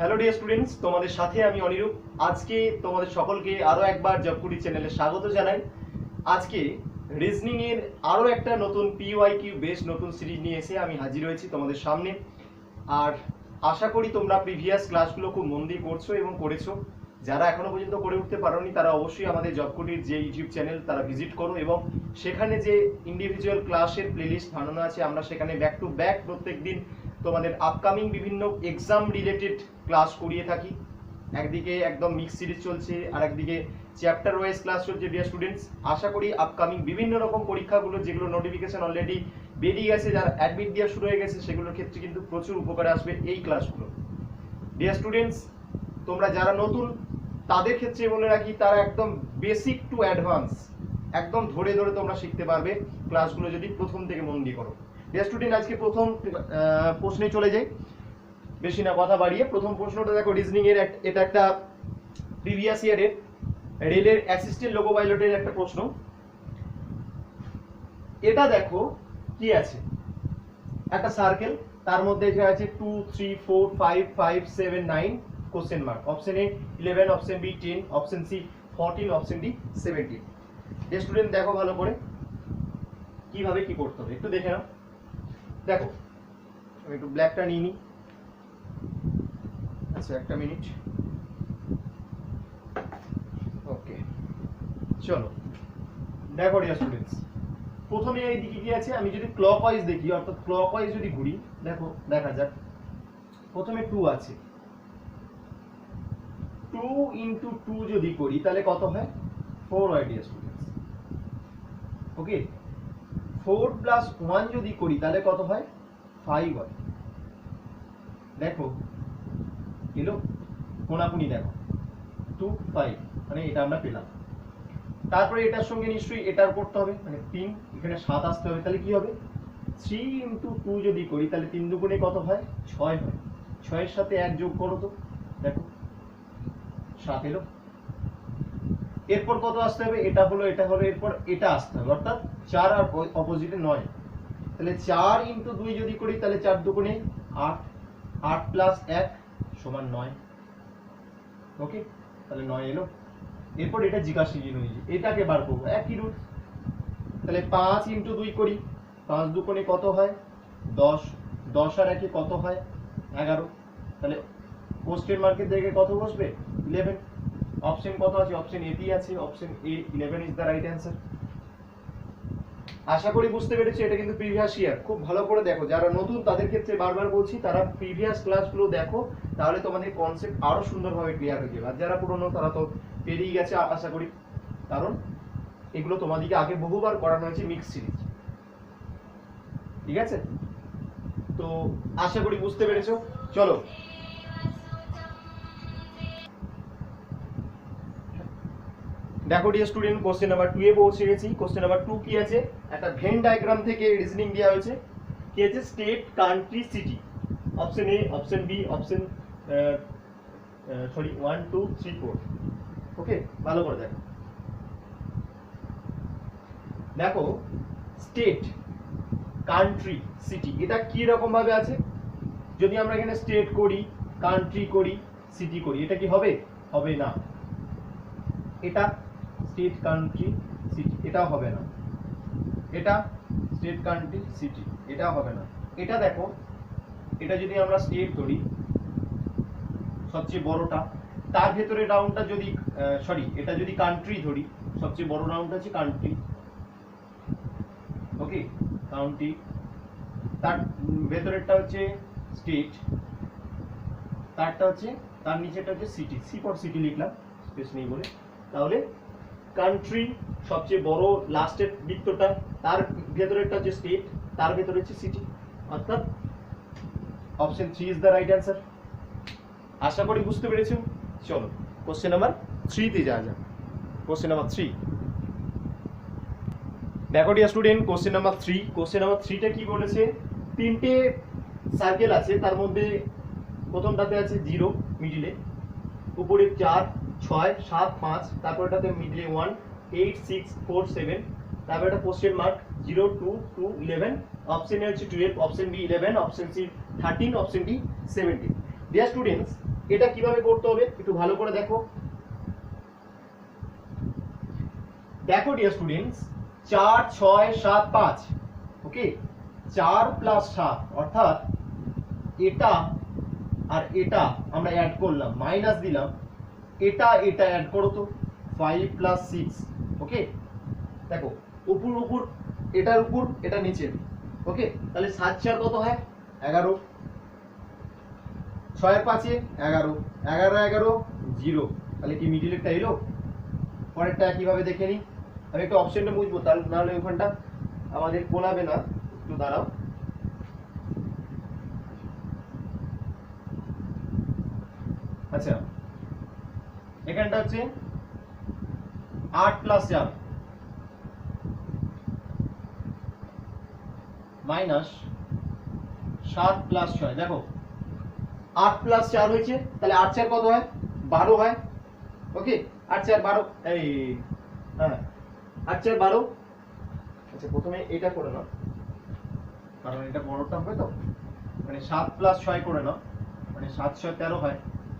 Hello dear students, তোমাদের সাথে আমি অনিরূপ। আজকে তোমাদের সকলকে আরো একবার জবকুটি চ্যানেলে স্বাগত জানাই। আজকে রিজনিং এর আরো একটা নতুন পিওয়াইকিউ বেস নতুন সিরিজ নিয়ে এসে আমি হাজির হয়েছি তোমাদের সামনে। আর আশা করি তোমরা প্রিভিয়াস ক্লাসগুলো খুব মন দিয়ে করছো এবং করেছো। যারা এখনো পর্যন্ত করে উঠতে পারোনি তারা অবশ্যই আমাদের জবকুটির যে ইউটিউব চ্যানেল তারা ভিজিট করো এবং সেখানে যে ইন্ডিভিজুয়াল ক্লাসের প্লেলিস্ট বানানো আছে আমরা সেখানে ব্যাক টু ব্যাক প্রত্যেকদিন তোমাদের আপকামিং বিভিন্ন এক্সাম রিলেটেড ক্লাস করিয়ে থাকি। একদিকে একদম মিক্স সিরিজ চলছে আর একদিকে চ্যাপ্টার ওয়াইজ ক্লাস চলছে। ডিয়ার স্টুডেন্টস, আশা করি আপকামিং বিভিন্ন রকম পরীক্ষাগুলো যেগুলো নোটিফিকেশন অলরেডি বেরিয়ে গেছে, যারা অ্যাডমিট দেওয়া শুরু হয়ে গেছে, সেগুলোর ক্ষেত্রে কিন্তু প্রচুর উপকারে আসবে এই ক্লাসগুলো। ডিয়ার স্টুডেন্টস, তোমরা যারা নতুন তাদের ক্ষেত্রে বলে রাখি, তারা একদম বেসিক টু অ্যাডভান্স একদম ধরে ধরে তোমরা শিখতে পারবে ক্লাসগুলো যদি প্রথম থেকে মন দিয়ে করো। ডিয়ার স্টুডেন্ট, আজকে প্রথম প্রশ্নে চলে যাই, বেশি না কথা বাড়িয়ে। প্রথম প্রশ্নটা দেখো, রিজনিং এর এটা একটা প্রিভিয়াস ইয়ারের রেলের অ্যাসিস্ট্যান্ট লোকো পাইলটের একটা প্রশ্ন। এটা দেখো কি আছে, একটা সার্কেল, তার মধ্যে আছে 2 3 4 5 5 7 9 question mark. Option A 11, option B 10, option C 14, option D 17। Student দেখো ভালো করে কিভাবে কি করতে হবে একটু দেখে নাও। দেখো আমি একটু ব্ল্যাকটা নিয়ে নিই। আচ্ছা, একটা মিনিট। ওকে, চলো দেখো ডিয়ার স্টুডেন্টস, প্রথমে এই দিকে কি আছে, আমি যদি ক্লকওয়াইজ দেখি অর্থাৎ ক্লকওয়াইজ যদি ঘুরি, দেখো দেখা যাক। প্রথমে 2 আছে, 2 ইন্টু 2 যদি করি তাহলে কত হয়? 4 হয় ডিয়ার স্টুডেন্টস। ওকে, 4 প্লাস 1 যদি করি তাহলে কত হয়? 5 হয়। দেখো এলো কোনাকুনি, দেখো 2 5, মানে এটা আমরা পেলাম। তারপরে এটার সঙ্গে নিশ্চয়ই এটার করতে হবে, মানে 3, এখানে 7 আসতে হবে। তাহলে কি হবে? 3 ইন্টু 2 যদি করি তাহলে 3 দুগুণে কত হয়? 6 হয়। 6 এর সাথে 1 যোগ করো তো, দেখো 7 এলো। এরপর কত আসতে হবে? এটা হলো, এটা হলো, এরপর এটা আসতে হবে, অর্থাৎ 4 আর অপোজিটে 9। তাহলে 4 ইন্টু 2 যদি করি তাহলে 4 দুগুণে 8, 8 প্লাস 1 সমান 9। ওকে, তাহলে 9 এলো। এরপর এটা জিজ্ঞাসা হয়েছে, এটাকে বার করবো, একই রুট। তাহলে 5 ইন্টু 2 করি, 5 দুগুণে কত হয়? 10, 10 আর 1 কত হয়? 11। তাহলে কোশ্চেন মার্কের জায়গায় কত বসবে? 11। অপশন কত আছে? অপশন এ তে আছে, option A 11 is the right answer. আশা করি বুঝতে পেরেছি। এটা কিন্তু প্রিভিয়াস ইয়ার, খুব ভালো করে দেখো। যারা নতুন তাদের ক্ষেত্রে বারবার বলছি, তারা প্রিভিয়াস ক্লাসগুলো দেখো, তাহলে তোমাদের কনসেপ্ট আরো সুন্দরভাবে ক্লিয়ার হয়ে যাবে। আর যারা পুরনো তারা তো পেরিয়ে গেছে আশা করি, কারণ এগুলো তোমাদেরকে আগে বহুবার করানো হয়েছে মিক্স সিরিজ। ঠিক আছে, তো আশা করি বুঝতে পেরেছো। চলো দেখো ডিয়ার স্টুডেন্ট, কোশ্চেন নাম্বার 2 এ পৌঁছে গেছি। কোশ্চেন নাম্বার 2 কি আছে? একটা ভেন ডায়াগ্রাম থেকে রিজনিং দেওয়া হয়েছে। কি আছে? State, country, city. Option A, option B, option 1 2 3 4। Okay, ভালো করে দেখো। দেখো স্টেট, কান্ট্রি, সিটি, এটা কি রকম ভাবে আছে? যদি আমরা এখানে স্টেট করি, কান্ট্রি করি, সিটি করি, এটা কি হবে? হবে না। এটা স্টেট, কান্ট্রি, সিটি, এটাও হবে না। এটা স্টেট, কান্ট্রি, সিটি, এটাও হবে না। এটা দেখো, এটা যদি আমরা স্টেট ধরি সবচেয়ে বড়টা, তার ভেতরে রাউন্ডটা যদি এটা যদি কান্ট্রি ধরি, সবচেয়ে বড় রাউন্ডটা হচ্ছে কান্ট্রি। ওকে, কাউন্টি, তার ভেতরেরটা হচ্ছে স্টেট, তারটা হচ্ছে, তার নিচেটা হচ্ছে সিটি। সি ফর সিটি লিখলাম, স্পেস নেই বলে। তাহলে কান্ট্রি সবচেয়ে বড় লাস্টের বৃত্তটা, তার ভেতরেরটা হচ্ছে স্টেট, তার ভেতরে হচ্ছে সিটি, অর্থাৎ option 3 is the right answer. আশা করি বুঝতে পেরেছো। চলো কোশ্চেন নাম্বার 3 তে যাওয়া যাক। কোশ্চেন নাম্বার 3 দেখো dear student, question number 3। Question number 3টা কি বলেছে? 3টে সার্কেল আছে, তার মধ্যে প্রথমটাতে আছে 0 মিডিলে, উপরে 4 6 7 5, তারপরটাতে মিডিলে 1 8 6 4 7, তারপর একটা কোশ্চেন মার্ক 0 2 2 11, অপশন এ হচ্ছে 12, option B 11, option C 13, option D 17। Dear students, এটা কিভাবে করতে হবে একটু ভালো করে দেখো। দেখো ডিয়ার স্টুডেন্টস, 4 6 7 5, ওকে, 4 প্লাস 7 অর্থাৎ এটা আর এটা আমরা অ্যাড করলাম, মাইনাস দিলাম, এটা এটা অ্যাড করো তো, 5 প্লাস 6, ওকে। দেখো উপর উপর, এটার উপর এটা নিচে, ওকে। তাহলে 7 4 কত হয় 11, 6 এর 5 11, 11 11 0, তাহলে কি মিডিলেরটা এলো? পরেরটা কিভাবে দেখে নি, আমি একটু অপশনটা বুঝবো, তাহলে নাহলে ওখানটা আমাদের কোলাবে না, একটু দাঁড়াও। আচ্ছা, এখানটা হচ্ছে 8 প্লাস 4 মাইনাস 7 প্লাস 6, দেখো 8 প্লাস 4 হয়েছে, তাহলে 8 4 কত হয় 12 হয়, ওকে। 8 4 12, এই হ্যাঁ 8 4 12। আচ্ছা প্রথমে এটা করে নাও, কারণ এটা বড়টা হবে তো, মানে 7 প্লাস 6 করে নাও, মানে 7 6 13 হয়,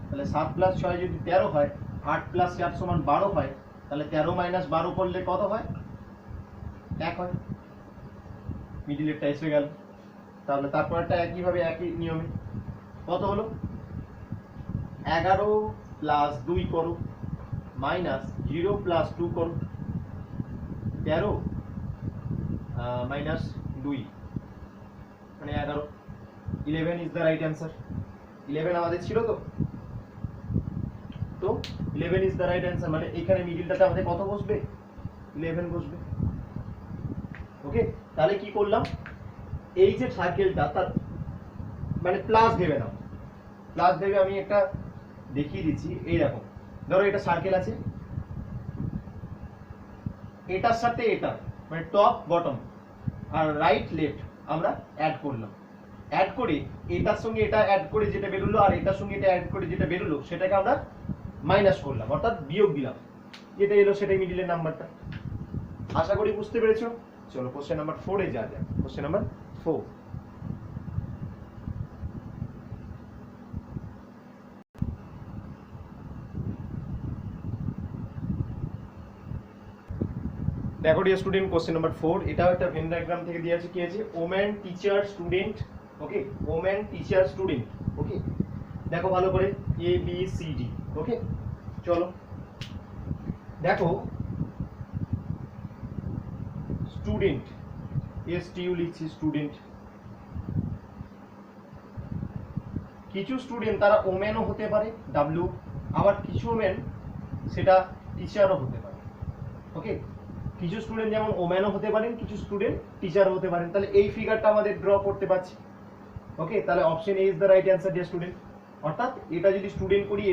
তাহলে 7 প্লাস 6 যদি 13 হয়, 8 প্লাস 4 সমান 12 হয়, তাহলে 13 মাইনাস 12 করলে কত হয় 1 হয়, মিডিলেরটা এসে গেল। তাহলে তারপরটা একইভাবে একই নিয়মে কত হলো 11 প্লাস 2 করো মাইনাস 0 প্লাস 2 করো, 13 মাইনাস 2 মানে 11, 11 ইজ দ্য রাইট অ্যান্সার। 11 আমাদের ছিল তো, তো 11 ইজ দ্য রাইট অ্যান্সার, মানে এখানে মিডিলটাতে আমাদের কত বসবে 11 বসবে, ওকে। তাহলে কি করলাম, এই যে সার্কেলটা তার মানে প্লাস ভেবে নাও, প্লাস ভেবে আমি একটা দেখিয়ে দিচ্ছি, এই দেখো ধরো এটা সার্কেল আছে, এটার সাথে এটা মানে টপ বটম আর রাইট লেফট আমরা অ্যাড করলাম, অ্যাড করে এটার সঙ্গে এটা অ্যাড করে যেটা বেরোলো আর এটার সঙ্গে এটা অ্যাড করে যেটা বেরোলো সেটাকে আমরা মাইনাস করলাম, অর্থাৎ বিয়োগ দিলাম, যেটা এলো সেটাই মিডিলের নাম্বারটা। আশা করি বুঝতে পেরেছো। চলো কোশ্চেন নাম্বার 4 এ যা যাক। কোশ্চেন নাম্বার 4, দেখো ডিয়ার স্টুডেন্ট, কোশ্চেন নাম্বার 4, এটাও একটা ভেন ডায়াগ্রাম থেকে দিয়ে আছে, কি আছে ওমেন টিচার স্টুডেন্ট, ওকে, ওমেন টিচার স্টুডেন্ট, ওকে। দেখো ভালো করে এ বি সি ডি, ওকে। চলো দেখো স্টুডেন্ট, এস টি ইউ লিখছি স্টুডেন্ট, কিছু স্টুডেন্ট তারা ওমেনও হতে পারে ডাব্লিউ, আবার কিছু ওমেন সেটা টিচারও হতে পারে, ওকে। কিছু স্টুডেন্ট যেমন ওমেনও হতে পারেন, কিছু স্টুডেন্ট টিচারও হতে পারেন, তাহলে এই ফিগারটা আমাদের ড্র করতে পারছি, ওকে। তাহলে option A is the right answer dear student, অর্থাৎ এটা যদি স্টুডেন্ট করি,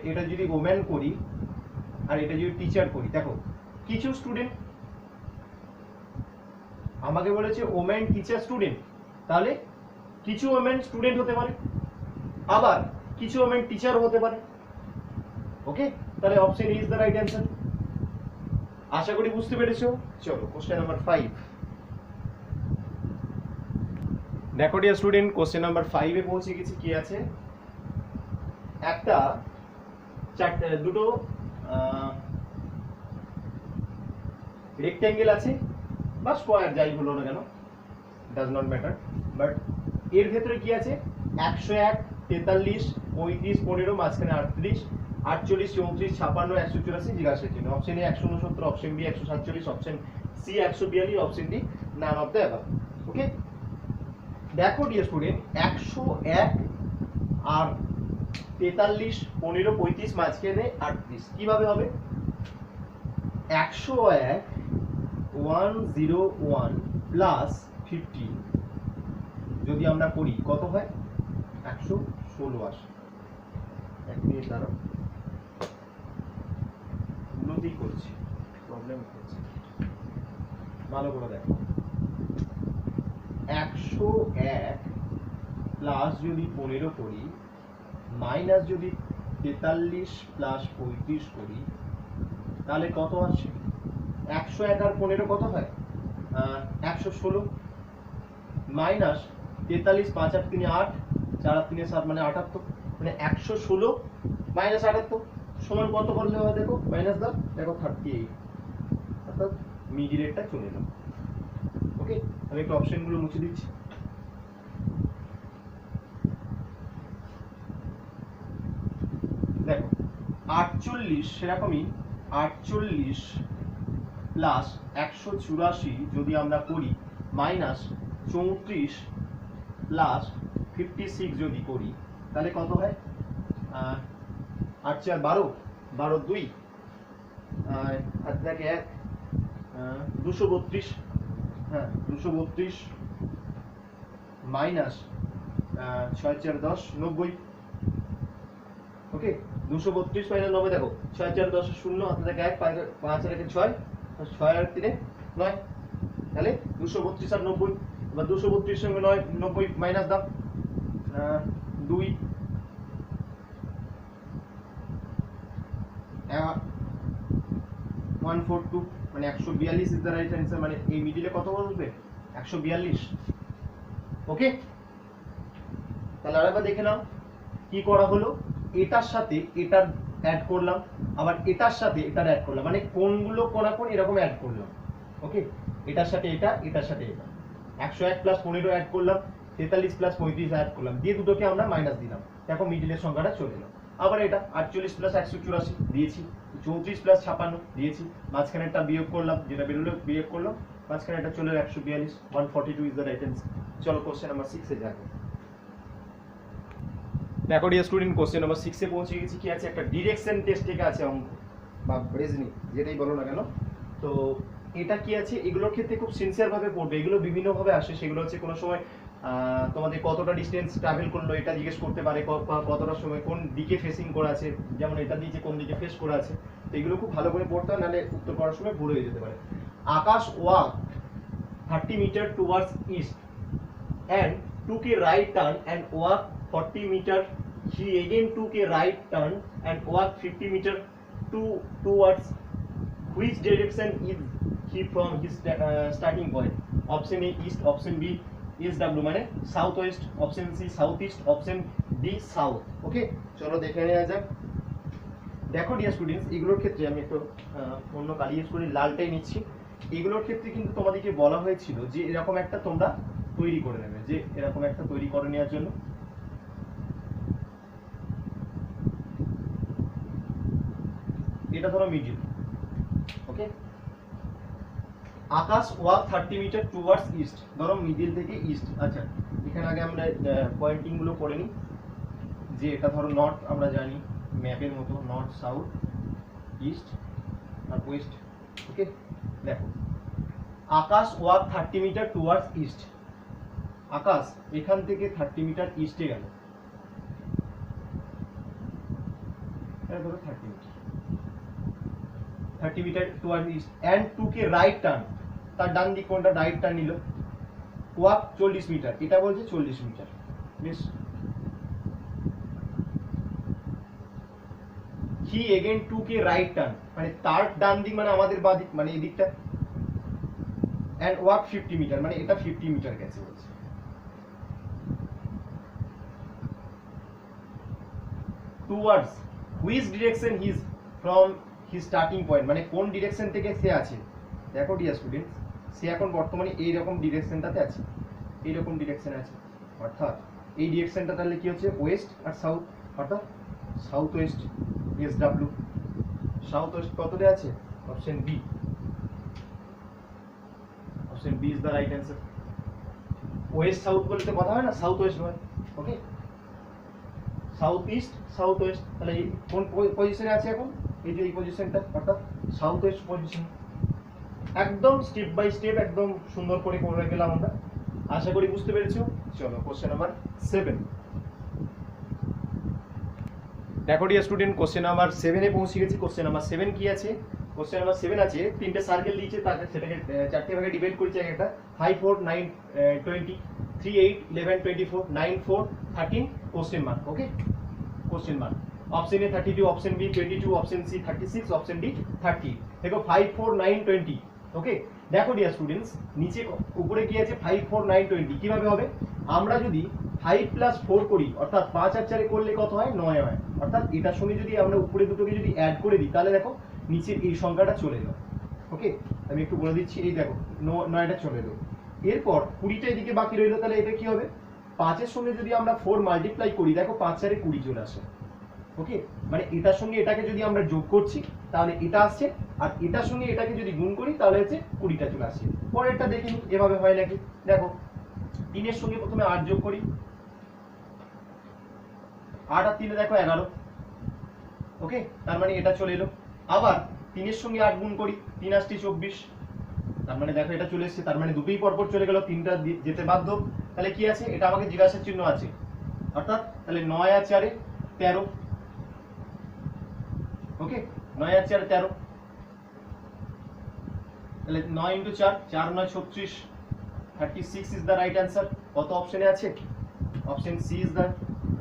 এটা যদি ওমেন করি আর এটা যদি টিচার করি, দেখো কিছু স্টুডেন্ট আমাকে বলেছে ওমেন টিচার স্টুডেন্ট, তাহলে কিছু ওমেন স্টুডেন্ট হতে পারে, আবার কিছু ওমেন টিচারও হতে পারে, ওকে। তাহলে option A is the right answer. আশা করি বুঝতে পেরেছো। চলো কোশ্চেন নাম্বার 5, দেখো ডিয়ার স্টুডেন্ট, কোশ্চেন নাম্বার 5 এ পৌঁছে গেছি। কি আছে, একটা দুটো রেক্ট্যাঙ্গেল আছে বা স্কোয়ার যাই হলো না কেন, ডাজ নট ম্যাটার, বাট এর ভেতরে কি আছে 101 43 35 15 মাঝখানে 38 48 34 56 184 জিজ্ঞাসা চিহ্ন, option A 169, option B 147, option C 142, option D none of the above, okay. দেখো ডিয়ার স্টুডেন্ট, 101 আর 43 15 35 মাঝখানে 38 কিভাবে হবে, 101 101 প্লাস 50 যদি আমরা করি কত হয় 116 আসে। এক মিনিট দাঁড়াও, উন্নতি করছি, প্রবলেম হচ্ছে, ভালো করে দেখো, 101 প্লাস যদি 15 করি মাইনাস যদি 43 প্লাস 35 করি তাহলে কত আসে, 101 আর 15 কত হয় 116, মাইনাস 43 5 8 3 8 4 3 7 মানে 78, মানে 116 মাইনাস 78 সমান কত করলে হবে দেখো, মাইনাস দাও, দেখো 38, অর্থাৎ মিডিলেরটা চলে এলো। ওকে, আমি একটু অপশনগুলো মুছে দিচ্ছি। দেখো 48 সেরকমই 48 প্লাস 184 যদি আমরা করি মাইনাস 34 প্লাস 56 যদি করি তাহলে কত হয়, 8 4 12, 12 2, হাত থেকে 1, 232, হ্যাঁ 232 মাইনাস 6 4 10, 90। ওকে, 232 মাইনাস 90, দেখো 6 4 10 0, হাতে থেকে 1, 5 আর 1 6, 6 আর 3 9, তাহলে 232 আর 90। এবার 232 সঙ্গে 90 মাইনাস দাও, 2 142, মানে 142 ইজ দ্য রাইট অ্যান্সার, মানে এই মিডিলে কত বসবে 142। ওকে, তাহলে আরেকবার দেখে নাও কি করা হলো, এটার সাথে এটার অ্যাড করলাম, আবার এটার সাথে এটার অ্যাড করলাম, মানে কোনগুলো কোন এরকম অ্যাড করলাম। ওকে, এটার সাথে এটা, এটার সাথে এটা, 101 প্লাস 15 অ্যাড করলাম, 43 প্লাস 35 অ্যাড করলাম, দিয়ে দুটোকে আমরা মাইনাস দিলাম, দেখো মিডিলের সংখ্যাটা চলে এলো। আবার এটা 48 প্লাস 184 দিয়েছি, 34 প্লাস 56 দিয়েছি, মাঝখানে একটা বিয়োগ করলাম, যেটা বেরোলো বিয়োগ করলাম, মাঝখানে এটা চলে 142, 142 ইজ দ্য রাইট অ্যান্সার। চলো কোশ্চেন নাম্বার 6 এ যাবো। দেখো ডিয়ার স্টুডেন্ট, কোশ্চেন নাম্বার 6 এ পৌঁছে গেছি। কি আছে, একটা ডিরেকশন টেস্ট থেকে আছে অঙ্ক বা রিজনিং যেটাই বলো না কেন। তো এটা কি আছে, এগুলোর ক্ষেত্রে খুব সিনসিয়ার ভাবে পড়বে, এগুলো বিভিন্ন ভাবে আসে। সেগুলো হচ্ছে কোনো সময় তোমাদের কতটা ডিস্টেন্স ট্রাভেল করলো এটা জিজ্ঞেস করতে পারে, কতটা সময় কোন দিকে ফেসিং করে আছে, যেমন এটা দিয়েছে কোন দিকে ফেস করে আছে। তো এগুলো খুব ভালো করে পড়তে হয়, নাহলে উত্তর করার সময় ভুল হয়ে যেতে পারে। Akash walk 30 metre towards east and took a right turn and walked 40 meter. He again took a right turn and walked 50 meter towards which direction is he from his starting point? Option A east, option B SW মানে south west, option C south east, option D south. Okay, চলো দেখে নেওয়া যাক। দেখো dear students, এগুলোর ক্ষেত্রে আমি একটু অন্য কালি ইউজ করি, লালটাই নিচ্ছি। এগুলোর ক্ষেত্রে কিন্তু তোমাদেরকে বলা হয়েছিল যে এরকম একটা তোমরা তৈরি করে নেবে, যে এরকম একটা তৈরি করে নেওয়ার জন্য এটা ধরো মিডিল। ওকে, আকাশ ওয়াক 30 মিটার টুয়ার্ডস ইস্ট, ধরো মিডিল থেকে ইস্ট। আচ্ছা, এখানে আগে আমরা পয়েন্টিং গুলো করে নিই, যে এটা ধরো নর্থ, আমরা জানি ম্যাপের মতো নর্থ সাউথ ইস্ট আর ওয়েস্ট। ওকে, দেখো Akash walk 30 metre towards east, Akash এখান থেকে 30 মিটার ইস্টে গেল, এটা ধরো 30 metre towards east and took a right turn, তার ডান দিক কোনটা, রাইট টার্ন নিল, ওয়াক 40 মিটার, এটা বলছে 40 মিটার। বেশ, he again took a right turn, মানে তার ডান দিক মানে আমাদের বাঁ দিক, মানে এই দিকটা, এন্ড ওয়াক 50 মিটার, মানে এটা 50 মিটার গেছে বলছে। towards which direction he is from his starting point, মানে কোন ডিরেকশন থেকে সে আছে। দেখো ডিয়ার স্টুডেন্টস, সে এখন বর্তমানে এই রকম ডিরেকশনটাতে আছে, এই রকম ডিরেকশনে আছে, অর্থাৎ এই ডিরেকশনটা তাহলে কি হচ্ছে ওয়েস্ট আর সাউথ, অর্থাৎ south west SW। South west কতটা আছে, option B, option B is the right answer. West south বলতে কথা হয় না, সাউথ ওয়েস্ট হয়। Okay, south east south west, তাহলে কোন পজিশনে আছে এখন, এই যে এই পজিশনটা, অর্থাৎ সাউথ ওয়েস্ট পজিশন। একদম স্টেপ বাই স্টেপ একদম সুন্দর করে করে গেলাম আমরা, আশা করি বুঝতে পেরেছো। চলো কোশ্চেন নাম্বার 7। দেখো ডিয়ার স্টুডেন্ট, কোশ্চেন নাম্বার 7 এ পৌঁছে গেছি। কোশ্চেন নাম্বার 7 কি আছে, কোশ্চেন নাম্বার 7 আছে তিনটে সার্কেল দিয়েছে, তাকে সেটাকে চারটে ভাগে ডিভাইড করেছে। একটা 5 4 9 20, 3 8 11 24, 9 4 13 question mark. Okay, question mark. Option A 32, option B 22, option C 36, option D 30। দেখো 5 4 9 20। ওকে, দেখো ডিয়ার স্টুডেন্টস, নিচে উপরে কি আছে 5 4 9 20, কিভাবে হবে, আমরা যদি 5 প্লাস 4 করি, অর্থাৎ 5 আর 4 করলে কত হয়? 9 হয়। অর্থাৎ এটার সঙ্গে যদি আমরা উপরে দুটোকে যদি অ্যাড করে দিই তাহলে দেখো নিচের এই সংখ্যাটা চলে এলো। ওকে, আমি একটু বলে দিচ্ছি, এই দেখো 9টা চলে এলো। এরপর 20টা এদিকে বাকি রইলো, তাহলে এটা কি হবে? 5 এর সঙ্গে যদি আমরা 4 মাল্টিপ্লাই করি, দেখো 5 4 20 চলে আসে। ওকে, মানে এটার সঙ্গে এটাকে যদি আমরা যোগ করছি তাহলে এটা আসছে, আর এটার সঙ্গে এটাকে যদি গুণ করি তাহলে হচ্ছে 20টা চলে আসছে। পরেরটা দেখি এভাবে হয় নাকি। দেখো 3 এর সঙ্গে প্রথমে 8 যোগ করি, 8 আর 3 দেখো 11। ওকে, তার মানে এটা চলে এলো। আবার 3 এর সঙ্গে 8 গুণ করি, 3 8 24, তার মানে দেখো এটা চলে এসেছে। তার মানে দুটোই পরপর চলে গেল, 3টা যেতে বাধ্য। তাহলে কি আছে? এটা আমাকে জিজ্ঞাসার চিহ্ন আছে, অর্থাৎ তাহলে 9 আর 4 13। ওকে, 9 আর 4 13, তাহলে 9 × 4 4 9 36, 36 ইজ দ্য রাইট অ্যান্সার। কত অপশনে আছে? Option C is the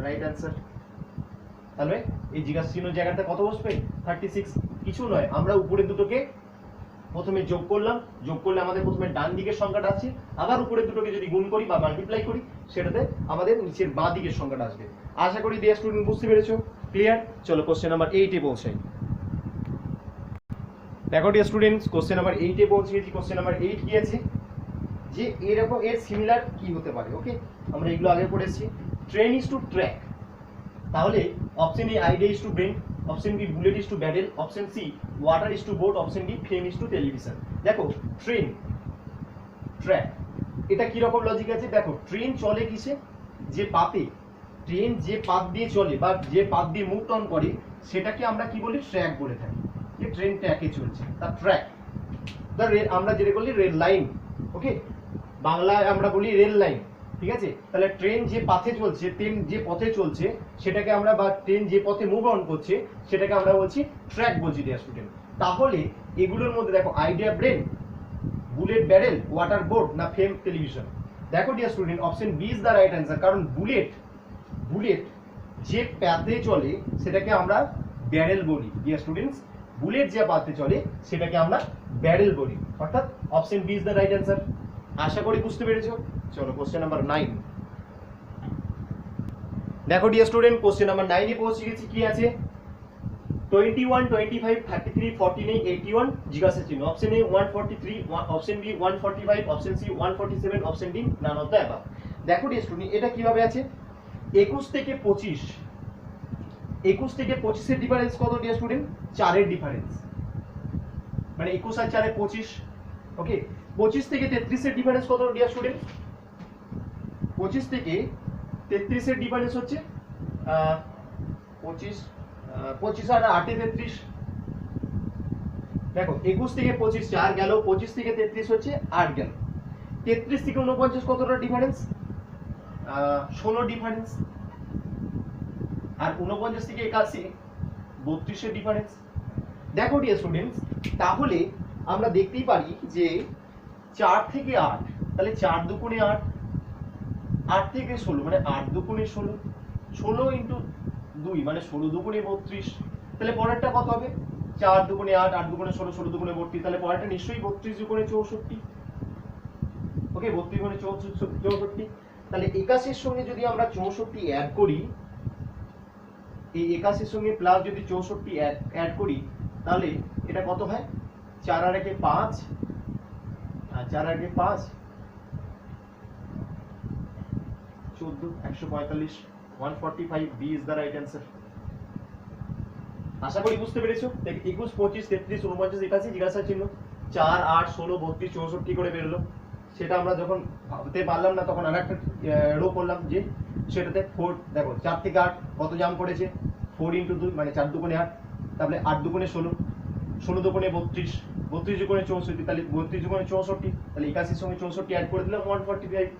right answer. তাহলে এই জিজ্ঞাসা চিহ্ন জায়গাটা কত বসবে? 36। কিছু নয়, আমরা উপরে দুটোকে প্রথমে যোগ করলাম, যোগ করলে আমাদের প্রথমে ডান দিকের সংখ্যাটা আছে, আবার উপরে দুটোকে যদি গুণ করি বা মাল্টিপ্লাই করি সেটাতে আমাদের নিচের বাঁ দিকের সংখ্যাটা আসবে। আশা করি ডিয়ার স্টুডেন্ট বুঝতে পেরেছো? ক্লিয়ার? চলো কোশ্চেন নাম্বার 8 এ পৌঁছাই। দেখো ডিয়ার স্টুডেন্টস, কোশ্চেন নাম্বার 8 এ পৌঁছে গেছি। কোশ্চেন নাম্বার 8 কি আছে? যে এরকম এর সিমিলার কি হতে পারে? ওকে, আমরা এগুলো আগে পড়েছি। ট্রেন ইজ টু ট্র্যাক, তাহলে option A idea is to brain, option B bullet is to battle, option C water is to boat, option D flame is to television. দেখো ট্রেন, ট্র্যাক, এটা কি রকম লজিক আছে? দেখো train চলে কিসে? যে পাতে, ট্রেন যে পাত দিয়ে চলে বা যে পাত দিয়ে মুভ অন করে সেটাকে আমরা কি বলি? ট্র্যাক বলে থাকি। যে ট্রেন ট্র্যাকে চলছে তার ট্র্যাক। দ্য রেল, আমরা যেটা বলি রেল লাইন। ওকে, বাংলায় আমরা বলি রেল লাইন। ঠিক আছে, তাহলে ট্রেন যে পথে চলছে, ট্রেন যে পথে চলছে সেটাকে আমরা, বা ট্রেন যে পথে মুভ অন করছে সেটাকে আমরা বলছি ট্র্যাক বলছি ডিয়ার স্টুডেন্ট। তাহলে এগুলোর মধ্যে দেখো idea brain, bullet barrel, water boat না ফ্লেম টেলিভিশন? দেখো dear student option B is the right answer. কারণ বুলেট, বুলেট যে পাতে চলে সেটাকে আমরা ব্যারেল বলি ডিয়ার স্টুডেন্টস। বুলেট যে পাতে চলে সেটাকে আমরা ব্যারেল বলি, অর্থাৎ option B is the right answer. আশা করি বুঝতে পেরেছো। চলো কোশ্চেন নাম্বার 9। দেখো ডিয়ার স্টুডেন্ট, কোশ্চেন নাম্বার 9 এ পৌঁছে গেছি। কি আছে? 21 25 33 14 81 জিজ্ঞাসা চিহ্ন। Option A 143, option B 145, option C 147, option D none of the above. দেখো ডিয়ার স্টুডেন্ট এটা কিভাবে আছে? 21 থেকে 25, 21 থেকে 25 এর ডিফারেন্স কত ডিয়ার স্টুডেন্ট? 4 এর ডিফারেন্স, মানে 21 আর 4 এ 25। ওকে, 25 থেকে 33 এর ডিফারেন্স কত ডিয়ার স্টুডেন্ট? 25 থেকে 33 এর ডিফারেন্স হচ্ছে 25 আর 8 এ 33। দেখো 21 থেকে 25 4 গেল, 25 থেকে 33 হচ্ছে 8 গেল। 33 থেকে 49 কতটা ডিফারেন্স? 16 ডিফারেন্স। আর 49 থেকে 81 32 এর ডিফারেন্স। দেখো ডিয়ার স্টুডেন্টস, তাহলে আমরা দেখতেই পারি যে 4 থেকে 8, তাহলে 4 দুগুণে 8, 8 থেকে 16 মানে 8 দুগুণে 16, 16 ইন্টু 2 মানে 16 দুগুণে 32। তাহলে পরেরটা কত হবে? 4 দুগুণে 8, 8 দুগুণে 16, 16 দুগুণে 32। তাহলে পরেরটা নিশ্চয়ই 32 দুগুণে 64। ওকে, 32 দুগুণে 64। তাহলে 81 এর সঙ্গে যদি আমরা 64 অ্যাড করি, এই 81 এর সঙ্গে প্লাস যদি 64 অ্যাড করি তাহলে এটা কত হয়? 4 আর 1 এ 5, আর 4 আর 1 এ 5 14, 145, 145 B is the right answer. আশা করি বুঝতে পেরেছো। 21 25 33 49 81 জিজ্ঞাসা চিহ্ন, 4 8 16 32 64 করে বেরোলো। সেটা আমরা যখন ভাবতে পারলাম না তখন আরেকটা রো করলাম, যে সেটাতে 4, দেখো 4 থেকে 8 কত জাম্প করেছে? 4 ইন্টু 2 মানে 4 দুগুণে 8, তাহলে 8 দুগুণে 16, 16 দুগুণে 32, 32 দুগুণে 64, তাহলে 32 দুগুণে 64, তাহলে 81 এর সঙ্গে 64 অ্যাড করে দিলাম 145।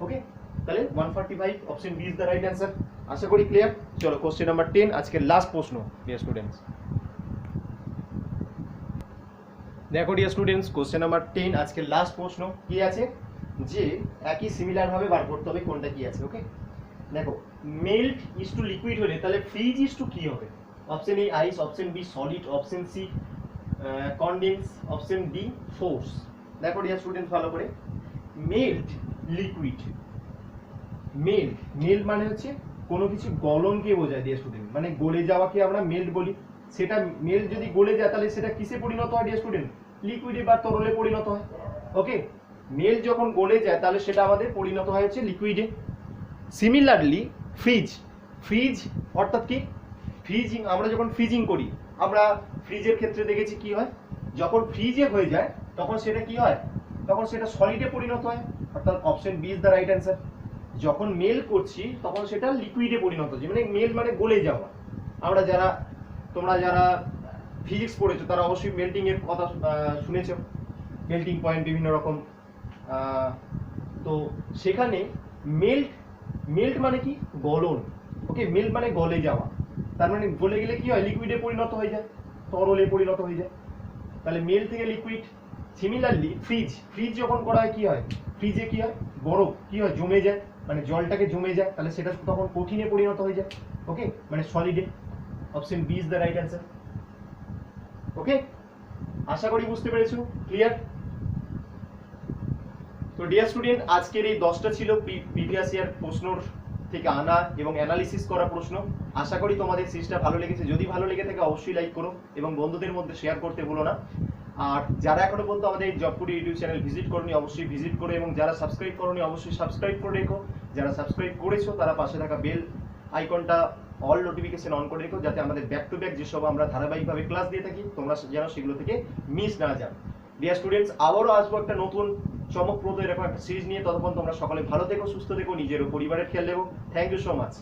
ওকে, তাহলে 145 option B is the right answer. আশা করি ক্লিয়ার। চলো কোশ্চেন নাম্বার 10, আজকের লাস্ট প্রশ্ন ডিয়ার স্টুডেন্টস। দেখো ডিয়ার স্টুডেন্টস, কোশ্চেন নাম্বার 10 আজকের লাস্ট প্রশ্ন। কি আছে? যে একই সিমিলার ভাবে বার করতে হবে কোনটা কি আছে। ওকে, দেখো মেল্ট ইজ টু লিকুইড হলে তাহলে ফ্রিজ ইজ টু কি হবে? Option A ice, option B solid, option C condense, option D force. দেখো ডিয়ার স্টুডেন্টস ভালো করে, মেল্ট লিকুইড, মেল্ট, মেল্ট মানে হচ্ছে কোনো কিছু গলনকে বোঝায় ডিয়ার স্টুডেন্ট, মানে গলে যাওয়াকে আমরা মেল্ট বলি। সেটা মেল্ট যদি গলে যায় তাহলে সেটা কিসে পরিণত হয় ডিয়ার স্টুডেন্ট? লিকুইডে বা তরলে পরিণত হয়। ওকে, মেল্ট যখন গলে যায় তাহলে সেটা আমাদের পরিণত হয় হচ্ছে লিকুইডে। সিমিলারলি ফ্রিজ, ফ্রিজ অর্থাৎ কি? ফ্রিজিং, আমরা যখন ফ্রিজিং করি, আমরা ফ্রিজের ক্ষেত্রে দেখেছি কি হয়, যখন ফ্রিজে হয়ে যায় তখন সেটা কি হয়, তখন সেটা সলিডে পরিণত হয়, অর্থাৎ option B is the right answer. যখন মেল করছি তখন সেটা লিকুইডে পরিণত হচ্ছে, মানে মেল মানে গলে যাওয়া। আমরা যারা, তোমরা যারা ফিজিক্স পড়েছো তারা অবশ্যই মেল্টিং এর কথা শুনেছো, মেল্টিং পয়েন্ট বিভিন্ন রকম। তো সেখানে মেল্ট, মেল্ট মানে কি? গলন। ওকে, মেল্ট মানে গলে যাওয়া, তার মানে গলে গেলে কি হয়? লিকুইডে পরিণত হয়ে যায়, তরলে পরিণত হয়ে যায়, তাহলে মেল থেকে লিকুইড। সিমিলারলি ফ্রিজ, ফ্রিজ যখন করা হয় কি হয়? ফ্রিজে কি হয়? বরফ কি হয়? জমে যায়, মানে জলটাকে জমে যায়, তাহলে সেটা তখন কঠিনে পরিণত হয়ে যায়। ওকে, মানে সলিডে। Option B is the right answer. Okay, আশা করি বুঝতে পেরেছো, ক্লিয়ার? তো ডিয়ার স্টুডেন্ট, আজকের এই 10টা ছিল প্রিভিয়াস ইয়ার প্রশ্নর থেকে আনা এবং অ্যানালিসিস করা প্রশ্ন। আশা করি তোমাদের সিরিজটা ভালো লেগেছে। যদি ভালো লেগে থাকে অবশ্যই লাইক করো এবং বন্ধুদের মধ্যে শেয়ার করতে ভুলো না। আর যারা এখনো পর্যন্ত আমাদের জবকুটি ইউটিউব চ্যানেল ভিজিট করনি অবশ্যই ভিজিট করো, এবং যারা সাবস্ক্রাইব করোনি অবশ্যই সাবস্ক্রাইব করে রেখো। যারা সাবস্ক্রাইব করেছো তারা পাশে থাকা বেল আইকনটা অল নোটিফিকেশন অন করে রেখো, যাতে আমাদের ব্যাক টু ব্যাক যেসব আমরা ধারাবাহিকভাবে ক্লাস দিয়ে থাকি তোমরা যেন সেগুলো থেকে মিস না যাও। ডিয়ার স্টুডেন্টস, আবারও আসবো একটা নতুন চমকপ্রদ এরকম একটা সিরিজ নিয়ে। ততক্ষণ তোমরা সকলে ভালো থেকো, সুস্থ থেকো, নিজের ও পরিবারের খেয়াল রেখো। Thank you so much.